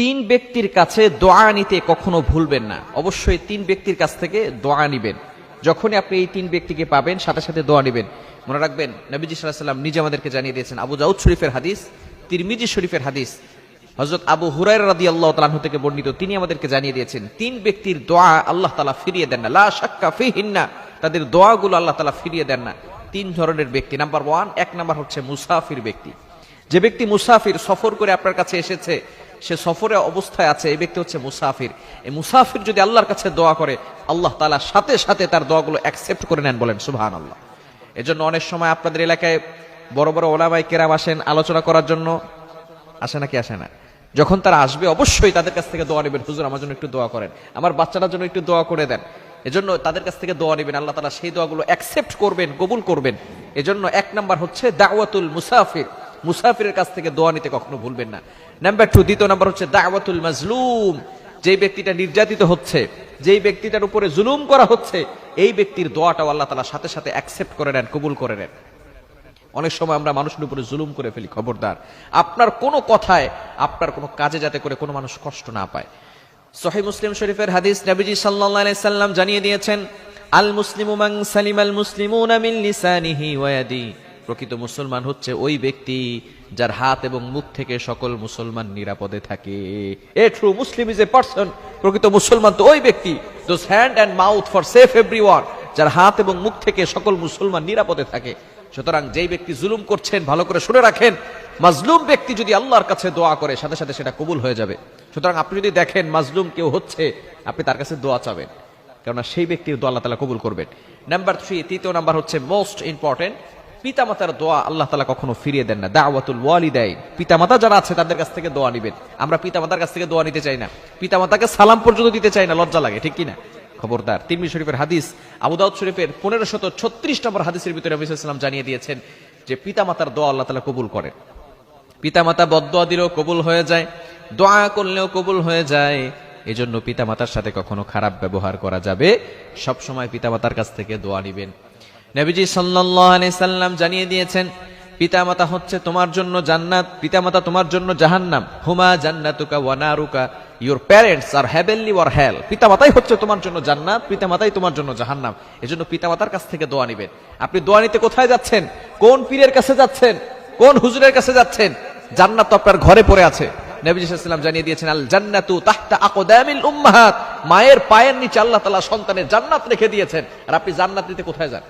তিন ব্যক্তির কাছে দোয়া নিতে কখনো ভুলবেন না। অবশ্যই তিন ব্যক্তির কাছ থেকে দোয়া নিবেন। যখনই আপনি এই তিন ব্যক্তিকে পাবেন সাথে সাথে দোয়া নিবেন। মনে রাখবেন নবীজি সাল্লাল্লাহু আলাইহি ওয়াসাল্লাম নিজে আমাদেরকে জানিয়ে দিয়েছেন, আবু দাউদ শরীফের হাদিস, তিরমিজি শরীফের হাদিস, হযরত আবু হুরায়রা রাদিয়াল্লাহু তাআলা আনহু থেকে বর্ণিত, তিনি আমাদেরকে জানিয়ে দিয়েছেন তিন ব্যক্তির দোয়া আল্লাহ তাআলা ফিরিয়ে দেন না, লা শাক্কা ফিহিন্না, তাদের দোয়াগুলো আল্লাহ তাআলা ফিরিয়ে দেন না। তিন ধরনের ব্যক্তি। নাম্বার 1, এক নাম্বার হচ্ছে মুসাফির ব্যক্তি। যে ব্যক্তি মুসাফির, সফর করে আপনার কাছে এসেছে, সে সফরে অবস্থায় আছে, এই ব্যক্তি হচ্ছে মুসাফির। এই মুসাফির যদি আল্লাহর কাছে দোয়া করে, আল্লাহ তাআলা সাথে সাথে তার দোয়াগুলো অ্যাকসেপ্ট করে নেন, বলেন সুবহানাল্লাহ। এজন্য অনেক সময় আপনাদের এলাকায় বড় বড় ওলামায়ে কেরাম আসেন আলোচনা করার জন্য, আসে নাকি আসে না? যখন তারা আসবে অবশ্যই তাদের কাছ থেকে দোয়া নেবেন, হুজুর আমার জন্য একটু দোয়া করেন, আমার বাচ্চাটার জন্য একটু দোয়া করে দেন। এজন্য তাদের কাছ থেকে দোয়া নেবেন, আল্লাহ তাআলা সেই দোয়াগুলো অ্যাকসেপ্ট করবেন, কবুল করবেন। এজন্য এক নাম্বার হচ্ছে দাওয়াতুল মুসাফির, মুসাফিরের কাছ থেকে দোয়া নিতে কখনো ভুলবেন না। নাম্বার 2, দ্বিতীয় নাম্বার হচ্ছে দাওয়াতুল মাজলুম, যেই ব্যক্তিটা নির্যাতিত হচ্ছে, যেই ব্যক্তিটার উপরে জুলুম করা হচ্ছে, এই ব্যক্তির দোয়াটাও আল্লাহ তাআলা সাথে সাথে অ্যাকসেপ্ট করে নেন, কবুল করে নেন। অনেক সময় আমরা মানুষের উপরে জুলুম করে ফেলি, খবরদার আপনার কোনো কথায়, আপনার কোনো কাজে যাতে করে কোনো মানুষ কষ্ট না পায়। সহিহ মুসলিম শরীফের হাদিস, নবীজি সাল্লাল্লাহু আলাইহি সাল্লাম জানিয়ে দিয়েছেন, আল মুসলিমু মান সালিমাল মুসলিমুনা মিন লিসানিহি ওয়া ইয়াদিহি, প্রকৃত মুসলমান হচ্ছে ওই ব্যক্তি যার হাত এবং মুখ থেকে সকল মুসলমান নিরাপদে থাকে। A true Muslim is a person, প্রকৃত মুসলমান তো ওই ব্যক্তি, those hand and mouth for safe everyone, যার হাত এবং মুখ থেকে সকল মুসলমান নিরাপদে থাকে। সুতরাং যেই ব্যক্তি জুলুম করছেন, ভালো করে শুনে রাখেন, মাজলুম ব্যক্তি যদি আল্লাহর কাছে দোয়া করে সাথে সাথে সেটা কবুল হয়ে যাবে। সুতরাং আপনি যদি দেখেন মাজলুম কেউ হচ্ছে, আপনি তার কাছে দোয়া চাবেন, কেননা সেই ব্যক্তির দোয়া আল্লাহ তাআলা কবুল করবেন। নাম্বার 3, তৃতীয় নাম্বার হচ্ছে মোস্ট ইম্পর্টেন্ট, পিতামাতার দোয়া আল্লাহ তাআলা কখনো ফিরিয়ে দেন না। দাওয়াতুল ওয়ালিদাইন, পিতামাতা যারা আছে তাদের কাছ থেকে দোয়া নিবেন। আমরা পিতামাতার কাছ থেকে দোয়া নিতে চাই না, পিতামাতাকে সালাম পর্যন্ত দিতে চাই না, লজ্জা লাগে, ঠিক কিনা? খবরদার। তিরমিজি শরীফের হাদিস, আবু দাউদ শরীফের 1536 নম্বর হাদিসের ভিতরে নবী সাল্লাল্লাহু আলাইহি ওয়াসাল্লাম জানিয়ে দিয়েছেন যে পিতামাতার দোয়া আল্লাহ তাআলা কবুল করেন। পিতামাতা বদদোয়া দিলেও কবুল হয়ে যায়, দোয়া করলেও কবুল হয়ে যায়। এজন্য পিতামাতার সাথে কখনো খারাপ ব্যবহার করা যাবে, সব সময় পিতামাতার কাছ থেকে দোয়া নিবেন। নবীজি সাল্লাল্লাহু আলাইহি সাল্লাম জানিয়ে দিয়েছেন, পিতামাতা হচ্ছে তোমার জন্য জান্নাত, পিতামাতা তোমার জন্য জাহান্নাম। হুমা জান্নাতুকা ওয়া নারুকা, ইউর প্যারেন্টস আর হেভেনলি ওর হেল, পিতামাতাই হচ্ছে তোমার জন্য জান্নাত, পিতামাতাই তোমার জন্য জাহান্নাম। এজন্য পিতামাতার কাছ থেকে দোয়া নিবেন। আপনি দোয়া নিতে কোথায় যাচ্ছেন? কোন পীরের কাছে যাচ্ছেন? কোন হুজুরের কাছে যাচ্ছেন? জান্নাত তো আপনার ঘরে পড়ে আছে। নবী সাল্লাল্লাহু আলাইহি ওয়াসাল্লাম জানিয়ে দিয়েছেন, আল জান্নাতু তাহতা আকদামিল উম্মাহাত, মায়ের পায়ের নিচে আল্লাহ তাআলা সন্তানের জান্নাত রেখে দিয়েছেন। আর আপনি জান্নাত নিতে কোথায় যান?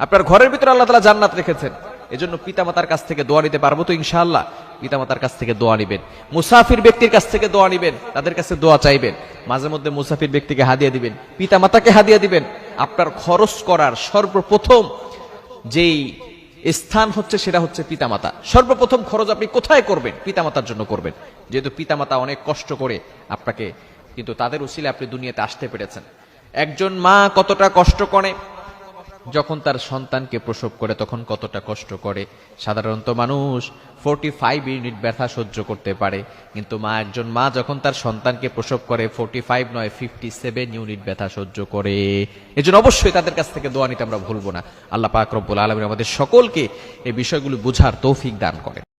আপনার ঘরের ভিতরে আল্লাহ তাআলা জান্নাত রেখেছেন। এজন্য পিতামাতার কাছ থেকে দোয়া নিতে পারবো তো ইনশাআল্লাহ? পিতামাতার কাছ থেকে দোয়া নিবেন। মুসাফির ব্যক্তির কাছ থেকে দোয়া নিবেন, তাদের কাছে দোয়া চাইবেন। মাঝে মধ্যে মুসাফির ব্যক্তিকে হাদিয়া দিবেন, পিতামাতাকে হাদিয়া দিবেন। আপনার খরচ করার সর্বপ্রথম যেই স্থান হচ্ছে সেটা হচ্ছে পিতামাতা। সর্বপ্রথম খরচ আপনি কোথায় করবেন? পিতামাতার জন্য করবেন। যেহেতু পিতামাতা অনেক কষ্ট করে আপনাকে, কিন্তু তাদের উসিলে আপনি দুনিয়াতে আসতে পেরেছেন। একজন মা কতটা কষ্ট করে, যখন তার সন্তানকে প্রসব করে তখন কতটা কষ্ট করে। সাধারণত মানুষ 45 ইউনিট ব্যথা সহ্য করতে পারে, কিন্তু একজন মা যখন তার সন্তানকে প্রসব করে 45 নয় 57 ইউনিট ব্যথা সহ্য করে। এজন্য অবশ্যই তাদের কাছ থেকে দোয়া নিতে আমরা ভুলবো না। আল্লাহ পাক রব্বুল আলামিন আমাদের সকলকে এই বিষয়গুলো বুঝার তৌফিক দান করেন।